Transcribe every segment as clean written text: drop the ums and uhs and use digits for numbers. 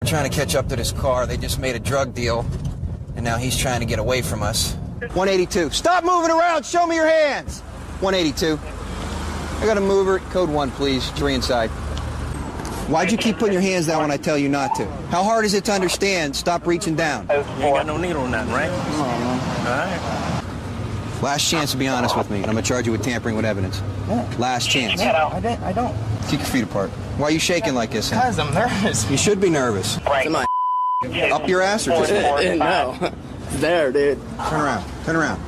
We're trying to catch up to this car. They just made a drug deal, and now he's trying to get away from us. 182. Stop moving around. Show me your hands. 182. I got a mover. Code 1, please. 3 inside. Why'd you keep putting your hands down when I tell you not to? How hard is it to understand? Stop reaching down. You ain't got no needle in nothing, right? No. All right. Last chance to be honest with me, and I'm going to charge you with tampering with evidence. Yeah. Last chance. Yeah, I don't. Keep your feet apart. Why are you shaking like this? Because I'm nervous. You should be nervous. Right. Up your ass or just... No. There, dude. Turn around. Turn around.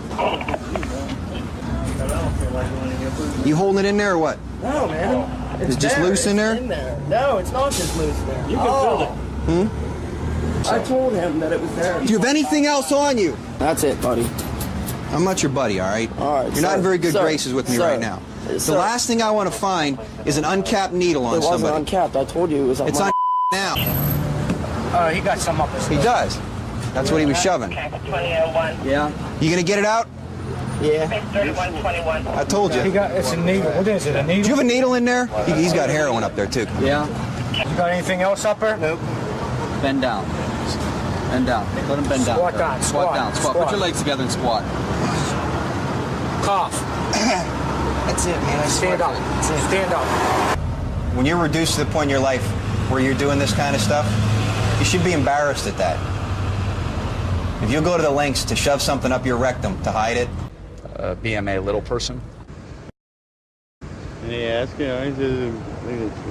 You holding it in there or what? No, man. It's just loose in there? It's in there? No, it's not just loose there. You can feel it. I told him that it was there. Do you have anything else on you? That's it, buddy. I'm not your buddy, all right? All right, You're not in very good graces with me sir, right now. sir. The last thing I want to find is an uncapped needle on somebody. It wasn't uncapped. I told you it was on It's my... on now. He got some up his He does. That's what he was shoving. Yeah. You gonna get it out? Yeah. I told you. It's a needle. What is it, a needle? Do you have a needle in there? He's got heroin up there, too. Yeah. You got anything else up there? Nope. Bend down. Bend down. Let him bend down. Squat down. Squat down. Squat. Put your legs together and squat. Cough. That's it, man. Stand up. Stand up. When you're reduced to the point in your life where you're doing this kind of stuff, you should be embarrassed at that. If you'll go to the lengths to shove something up your rectum to hide it. BMA little person. And he asked, you know, he says,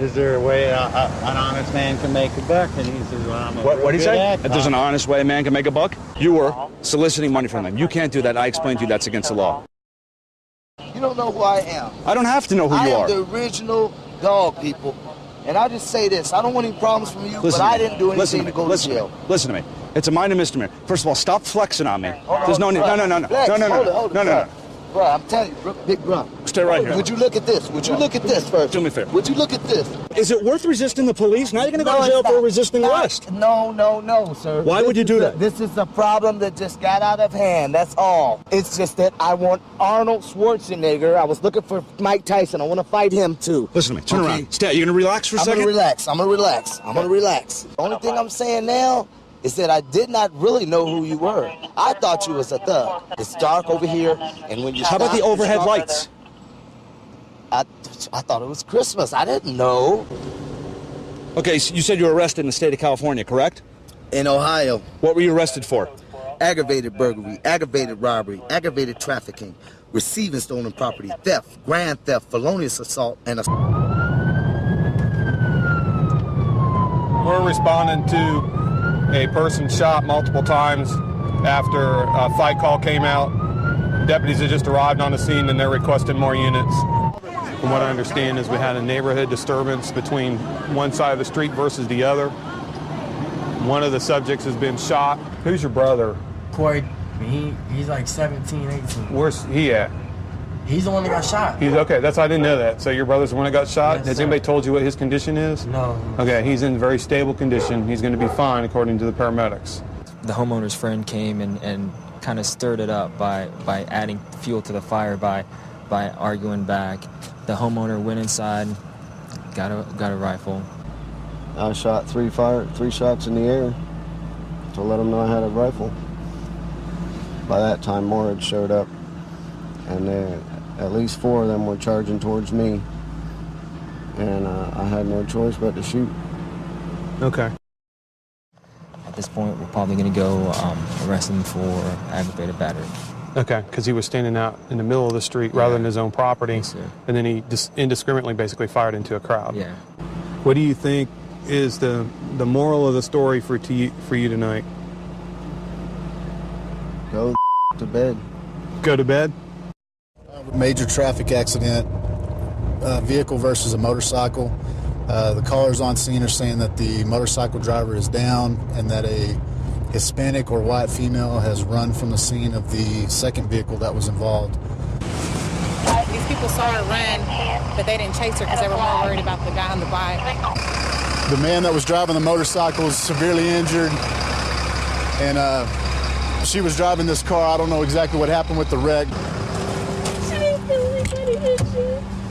is there a way an honest man can make a buck? And he says, well, I'm a What did he say? act. That there's an honest way a man can make a buck? You were soliciting money from them. You can't do that. I explained to you that's against the law. You don't know who I am. I don't have to know who you I are. am the original dog, people. And I'll just say this. I don't want any problems from you, Listen but to I me. didn't do Listen anything to to me. go to jail. Listen to me. It's a minor misdemeanor. First of all, stop flexing on me. Hold on, There's no need. hold No, on. no, no, no. Flex. No, no, no. Hold it, hold it, No, no, no. Bro, I'm telling you, big bro. Stay right here. Would you look at this? Would you look at this first? Do me a favor. Would you look at this? Is it worth resisting the police? Now you're going to go to jail for resisting arrest. No, sir. Why would you do that? This is a problem that just got out of hand. That's all. It's just that I want Arnold Schwarzenegger. I was looking for Mike Tyson. I want to fight him too. Listen to me. Turn Okay. around. Stay. You going to relax for a I'm second? gonna relax. I'm gonna relax. The only thing I'm saying now is that I did not really know who you were. I thought you was a thug. It's dark over here, and when you How about the stop, it's overhead darker lights? there. I thought it was Christmas. I didn't know. Okay, so you said you were arrested in the state of California, correct? In Ohio, What were you arrested for? aggravated burglary, aggravated robbery, aggravated trafficking, receiving stolen property, theft, grand theft, felonious assault, and We're responding to a person shot multiple times after a fight call came out. Deputies have just arrived on the scene and they're requesting more units. From what I understand is we had a neighborhood disturbance between one side of the street versus the other. One of the subjects has been shot. Who's your brother? Corey, he's like 17, 18. Where's he at? He's the one that got shot. He's okay. I didn't know that. So your brother's the one that got shot? Yes, Has sir. anybody told you what his condition is? No. Okay, he's in very stable condition. He's going to be fine according to the paramedics. The homeowner's friend came and kind of stirred it up by adding fuel to the fire by arguing back. The homeowner went inside, got a rifle. I shot three shots in the air to let them know I had a rifle. By that time, more had showed up, and at least 4 of them were charging towards me, and I had no choice but to shoot. Okay. At this point, we're probably going to go arrest him for aggravated battery. Okay, because he was standing out in the middle of the street rather than his own property, Yes, sir. and then he indiscriminately basically fired into a crowd. Yeah. What do you think is the moral of the story for you tonight? Go to bed. Go to bed? Major traffic accident, vehicle versus a motorcycle. The callers on scene are saying that the motorcycle driver is down and that a Hispanic or white female has run from the scene of the second vehicle that was involved. These people saw her run, but they didn't chase her because they were more worried about the guy on the bike. The man that was driving the motorcycle is severely injured, and she was driving this car. I don't know exactly what happened with the wreck.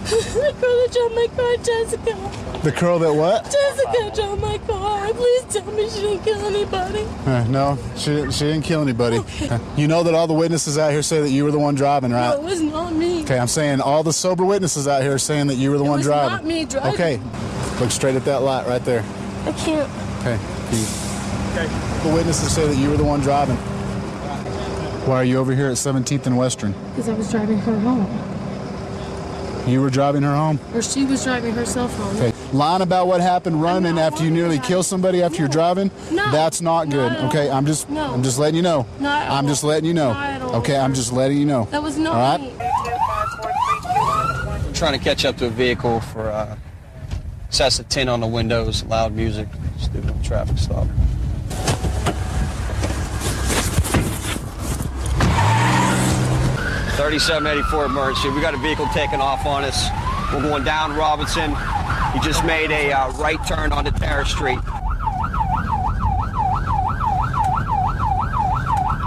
The girl that drove my car, Jessica. The girl that what? Jessica drove my car. Please tell me she didn't kill anybody. No, she didn't kill anybody. Okay. You know that all the witnesses out here say that you were the one driving, right? No, it was not me. Okay, I'm saying all the sober witnesses out here are saying that you were the one driving. It was not me driving. Okay, look straight at that light right there. I can't. Okay. The witnesses say that you were the one driving. Why are you over here at 17th and Western? Because I was driving her home. You were driving her home? Or she was driving herself home. Okay. Lying about what happened running after you nearly kill somebody after you're driving? No. That's not good. Okay, I'm just letting you know. I'm just letting you know. Okay, I'm just letting you know. That was not all right? me. I'm trying to catch up to a vehicle for Cessna 10 on the windows, loud music, stupid traffic stop. .3784 emergency. We got a vehicle taking off on us. We're going down Robinson. He just made a right turn onto Terrace Street.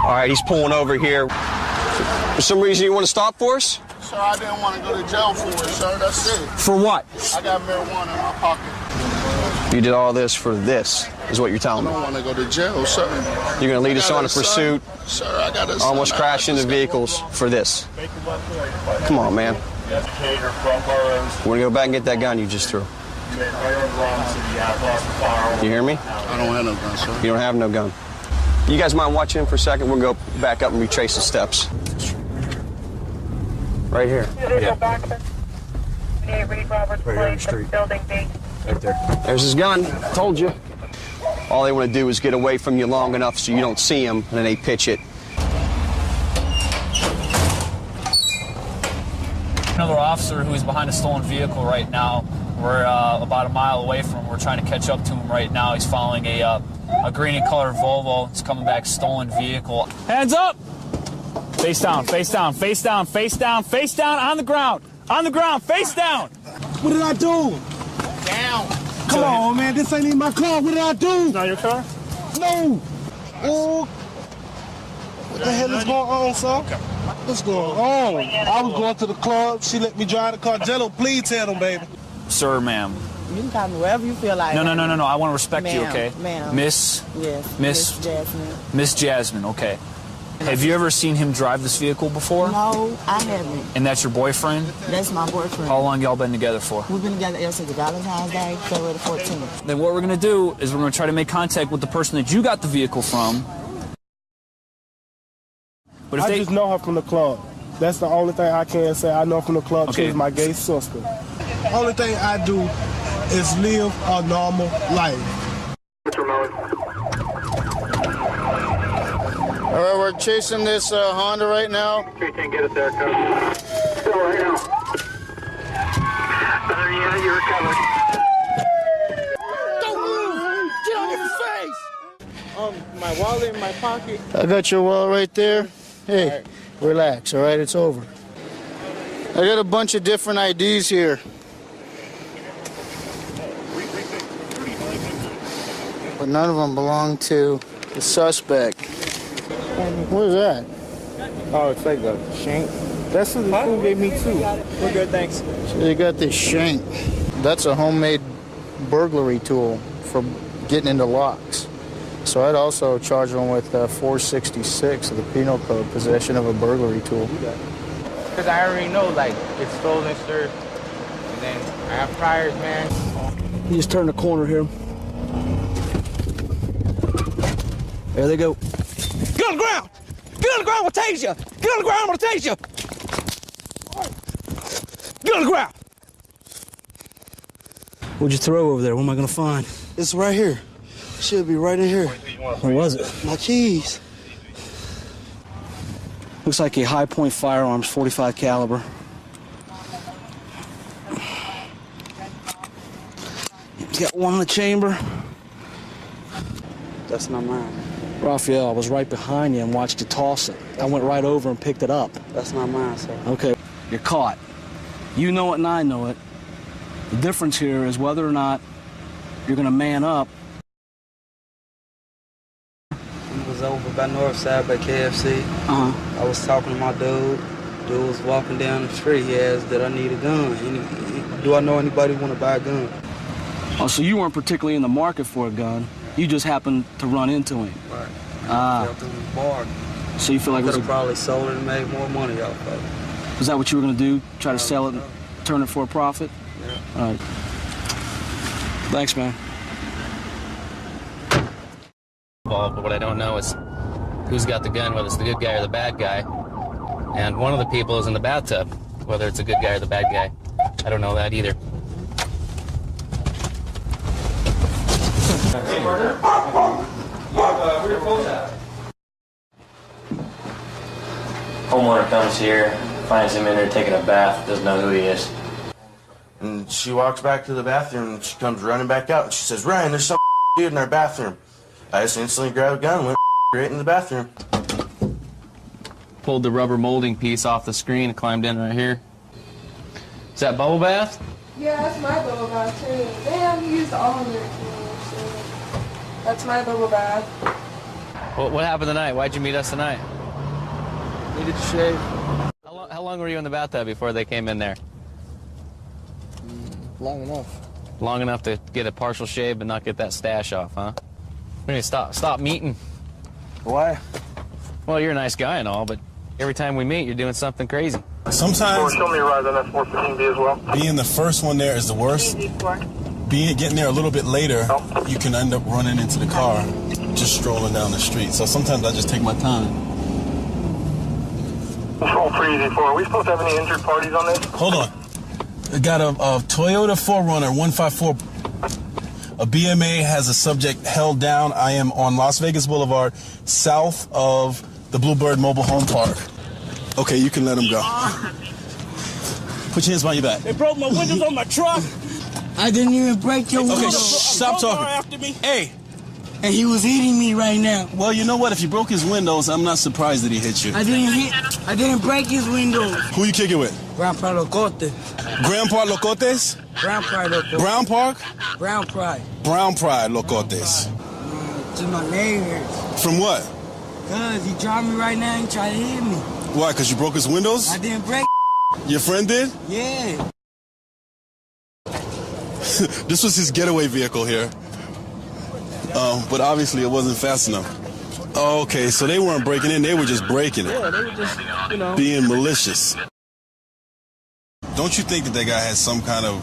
All right, he's pulling over here. For some reason, you want to stop for us? Sir, I didn't want to go to jail for it, sir. That's it. For what? I got marijuana in my pocket. You did all this for this, is what you're telling me. I don't want to go to jail, sir. You're going to lead us on a pursuit, Sir, I got a almost crash into vehicles for this. Come on, man. We're going to go back and get that gun you just threw. You hear me? I don't have no gun, sir. You don't have no gun. You guys mind watching him for a second? We'll go back up and retrace the steps. Right here. Yeah. Right here on the street. Right there. There's his gun. Told you. All they want to do is get away from you long enough so you don't see him, and then they pitch it. Another officer who's behind a stolen vehicle right now. We're about a mile away from him. We're trying to catch up to him right now. He's following a green and colored Volvo. It's coming back, stolen vehicle. Hands up! Face down, face down, face down, face down, face down, on the ground. On the ground, face down! What did I do? Down. Come on, man. This ain't even my car. What did I do? It's not your car? No. Oh. What the hell is going on, sir? What's going on? I was going to the club. She let me drive the car. Jello, please tell them, baby. Sir, ma'am. You can call me wherever you feel like. No. I want to respect you, okay? Ma'am. Miss? Yes. Miss Jasmine. Miss Jasmine, okay. Have you ever seen him drive this vehicle before? No, I haven't. And that's your boyfriend? That's my boyfriend. How long y'all been together for? We've been together ever since Valentine's Day, February 14th. Then what we're going to do is we're going to try to make contact with the person that you got the vehicle from. But if I just know her from the club. That's the only thing I can say. I know her from the club. Okay. She's my gay sister. Only thing I do is live a normal life. All right, we're chasing this Honda right now. We can't get it there, cuz. Still right now. Yeah, you're covered. Don't move! Get on your face! My wallet in my pocket. I got your wallet right there. Hey, right. Relax, all right? It's over. I got a bunch of different IDs here. But none of them belong to the suspect. What is that? Oh, it's like a shank. That's what the food gave me too. We're good, thanks. So they got this shank. That's a homemade burglary tool for getting into locks. So I'd also charge them with 466 of the penal code, possession of a burglary tool. Because I already know, like, it's stolen, sir. And then I have priors, man. You just turn the corner here. There they go. Get on the ground! Get on the ground, we'll tase you! Get on the ground, we'll tase you! Get on the ground! What'd you throw over there? What am I gonna find? It's right here. Should be right in here. Where was it? My keys. Looks like a high point firearms, 45 caliber. He's got one in the chamber. That's not mine. Raphael, I was right behind you and watched you toss it. I went right over and picked it up. That's not mine, sir. Okay, you're caught. You know it and I know it. The difference here is whether or not you're gonna man up. We was over by Northside by KFC. I was talking to my dude. Dude was walking down the street. He asked that I need a gun. Do I know anybody who want to buy a gun? Oh, so you weren't particularly in the market for a gun. You just happened to run into him. Right. Ah. Felt it was barred. So you feel like I could have probably sold it and made more money off of it. Was that what you were going to do? Try to sell it and turn it for a profit? Yeah. All right. Thanks, man. But what I don't know is who's got the gun, whether it's the good guy or the bad guy. And one of the people is in the bathtub, whether it's a good guy or the bad guy. I don't know that either. Homeowner comes here, finds him in there taking a bath, doesn't know who he is. And she walks back to the bathroom and she comes running back out and she says, Ryan, there's some dude in our bathroom. I just instantly grabbed a gun and went right in the bathroom. Pulled the rubber molding piece off the screen and climbed in right here. Is that bubble bath? Yeah, that's my bubble bath too. Damn, you used all of it too. So that's my bubble bath. What happened tonight? Why'd you meet us tonight? Needed to shave. How long were you in the bathtub before they came in there? Long enough. Long enough to get a partial shave but not get that stash off, huh? We need to stop meeting. Why? Well, you're a nice guy and all, but every time we meet, you're doing something crazy. Sometimes show me a ride on that 415B as well. Being the first one there is the worst. Getting there a little bit later, you can end up running into the car just strolling down the street. So sometimes I just take my time. Control 384. Are we supposed to have any injured parties on this? Hold on. I got a Toyota 4Runner 154. A BMA has a subject held down. I am on Las Vegas Boulevard, south of the Bluebird Mobile Home Park. Okay, you can let him go. Put your hands behind your back. They broke my windows on my truck. I didn't even break your windows. Okay, stop talking. After me. Hey. And he was hitting me right now. Well, you know what? If you broke his windows, I'm not surprised that he hit you. I didn't break his windows. Who you kicking with? Grandpa Locote. Grandpa Locotes? Brown Pride Locote. Brown Park? Brown Pride. Brown Pride Locotes. Just my leg hurts. From what? Cause he dropped me right now and tried to hit me. Why? Because you broke his windows? I didn't break. Your friend did? Yeah. This was his getaway vehicle here. But obviously it wasn't fast enough. Okay, so they weren't breaking in, they were just breaking it. Yeah, they were just, being malicious. Don't you think that guy has some kind of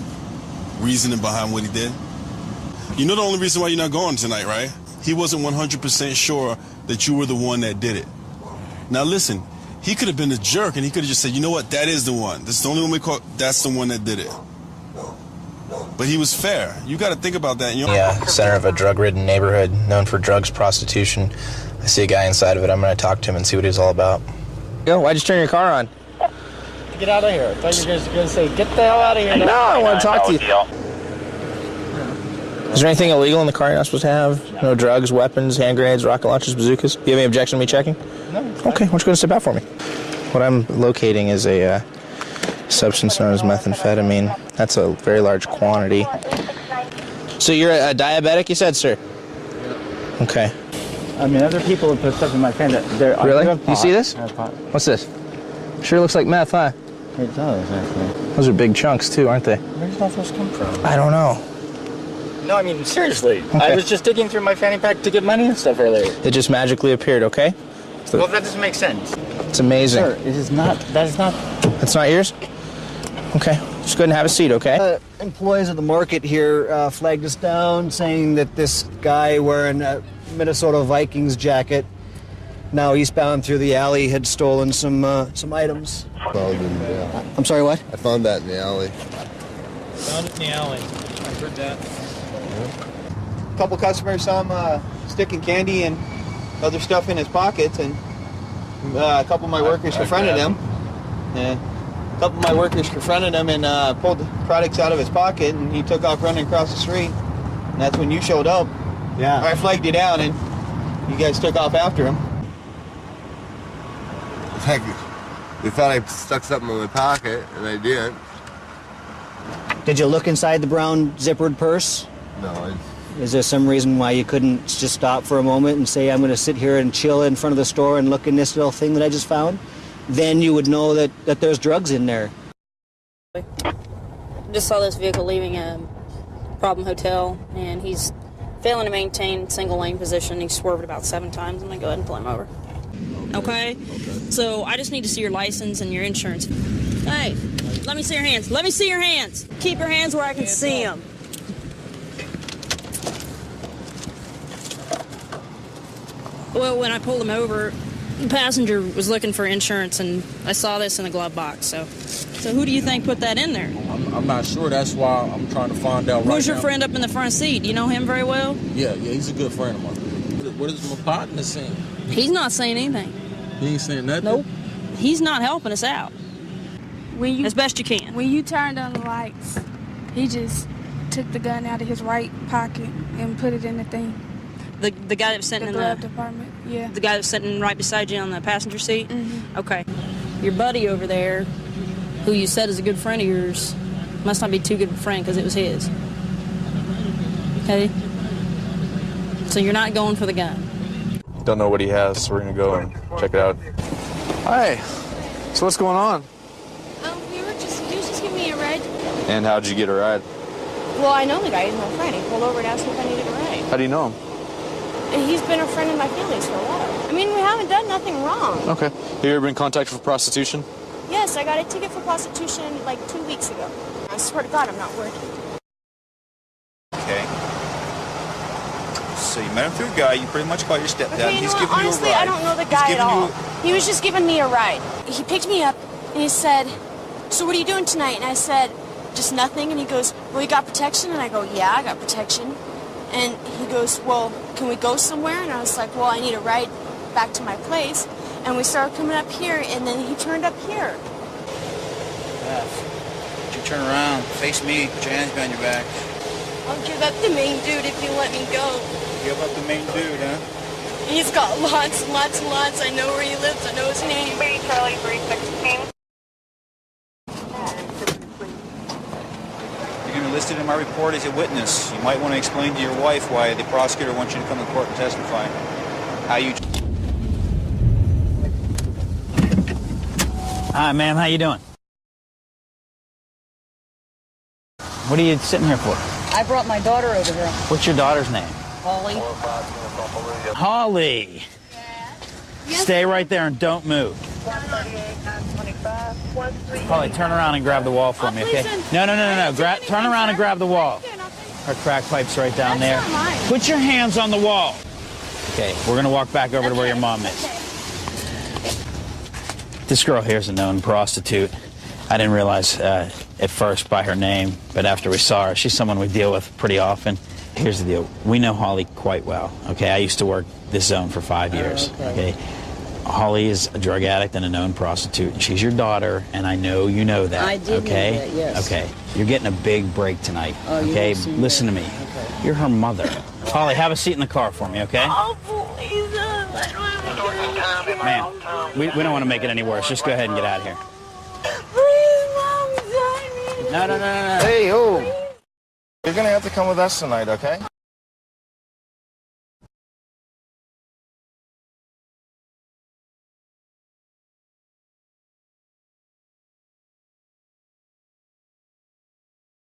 reasoning behind what he did? You know the only reason why you're not going tonight, right? He wasn't 100% sure that you were the one that did it. Now listen, he could have been a jerk and he could have just said, you know what, that is the one. This is the only one we caught, that's the one that did it. But he was fair. You got to think about that. Center of a drug-ridden neighborhood known for drugs, prostitution. I see a guy inside of it. I'm going to talk to him and see what he's all about. Yo, why'd you turn your car on? Get out of here. I thought you were going to say, get the hell out of here. No, I want to talk to you. Is there anything illegal in the car you're not supposed to have? No drugs, weapons, hand grenades, rocket launchers, bazookas? Do you have any objection to me checking? No. Okay, why don't you go and step out for me? What I'm locating is a substance known as methamphetamine. That's a very large quantity. So you're a diabetic, you said, sir? Yeah. Okay. I mean, other people have put stuff in my pen that they're... Really? You see this? What's this? Sure looks like meth, huh? It does, actually. Those are big chunks, too, aren't they? Where did all those come from? I don't know. No, I mean, seriously. Okay. I was just digging through my fanny pack to get money and stuff earlier. It just magically appeared, okay? So Well, that doesn't make sense. it's amazing. Sir, it is not... That is not... That's not yours? Okay. Just go ahead and have a seat, okay? Employees of the market here flagged us down, saying that this guy wearing a Minnesota Vikings jacket, now eastbound through the alley, had stolen some items. I'm sorry, what? I found that in the alley. Found it in the alley. I heard that. A couple customers saw him sticking candy and other stuff in his pockets, and a couple of my workers confronted him. And a couple of my workers confronted him and pulled the products out of his pocket, and he took off running across the street. And that's when you showed up. Yeah. I flagged you down, and you guys took off after him. They thought I stuck something in my pocket, and I didn't. Did you look inside the brown zippered purse? No. Is there some reason why you couldn't just stop for a moment and say, I'm going to sit here and chill in front of the store and look in this little thing that I just found? then you would know that there's drugs in there. Just saw this vehicle leaving a problem hotel, and he's failing to maintain single lane position. He swerved about 7 times. I'm gonna go ahead and pull him over. Okay? So I just need to see your license and your insurance. Hey, let me see your hands. Let me see your hands. Keep your hands where I can see them. Well, when I pulled him over, the passenger was looking for insurance, and I saw this in the glove box. So who do you think put that in there? I'm not sure. That's why I'm trying to find out right now. Who's your friend up in the front seat? Do you know him very well? Yeah, he's a good friend of mine. What is my partner saying? He's not saying anything. He ain't saying nothing? Nope. He's not helping us out. As best you can. When you turned on the lights, he just took the gun out of his right pocket and put it in the thing. The guy that was sitting in the glove department, yeah. The guy that was sitting right beside you on the passenger seat? Mm-hmm. Okay. Your buddy over there, who you said is a good friend of yours, must not be too good of a friend because it was his. Okay? So you're not going for the gun. Don't know what he has, so we're going to go and check it out. Hi. So what's going on? He was just giving me a ride. And how'd you get a ride? Well, I know the guy. He's my friend. He pulled over and asked me if I needed a ride. How do you know him? And he's been a friend of my family's for a while. I mean, we haven't done nothing wrong. Okay. Have you ever been contacted for prostitution? Yes, I got a ticket for prostitution like 2 weeks ago. I swear to God, I'm not working. Okay. So you met him through a guy. You pretty much called your stepdad. Okay, He's what? giving you a Honestly, ride. I don't know the guy at all. He was just giving me a ride. He picked me up and he said, "So what are you doing tonight?" And I said, "Just nothing." And he goes, "Well, you got protection?" And I go, "Yeah, I got protection." And he goes, "Well, can we go somewhere?" And I was like, "Well, I need a ride back to my place." And we started coming up here, and then he turned up here. Would you turn around, face me, put your hands behind your back. I'll give up the main dude if you let me go. Give up the main dude, huh? He's got lots and lots and lots. I know where he lives. I know his name. Charlie 316. You're going to be listed in my report as a witness. You might want to explain to your wife why the prosecutor wants you to come to court and testify. How you... Hi, ma'am. How you doing? What are you sitting here for? I brought my daughter over here. What's your daughter's name? Holly. Holly. Stay right there and don't move. Holly, turn around and grab the wall for me, okay? No. Turn around and grab the wall. Her crack pipe's right down there. Put your hands on the wall. Okay, we're going to walk back over to where your mom is. This girl here is a known prostitute. I didn't realize at first by her name, but after we saw her, she's someone we deal with pretty often. Here's the deal. We know Holly quite well, okay? I used to work this zone for 5 years, okay? Holly is a drug addict and a known prostitute, and she's your daughter, and I know you know that, I did okay? know that, yes. Okay, you're getting a big break tonight, okay? Listen to me. Okay. You're her mother. Holly, have a seat in the car for me, okay? Oh, please. Ma'am, we don't want to make it any worse. Just go ahead and get out of here. Please, Mom, No. Hey, You're going to have to come with us tonight, okay?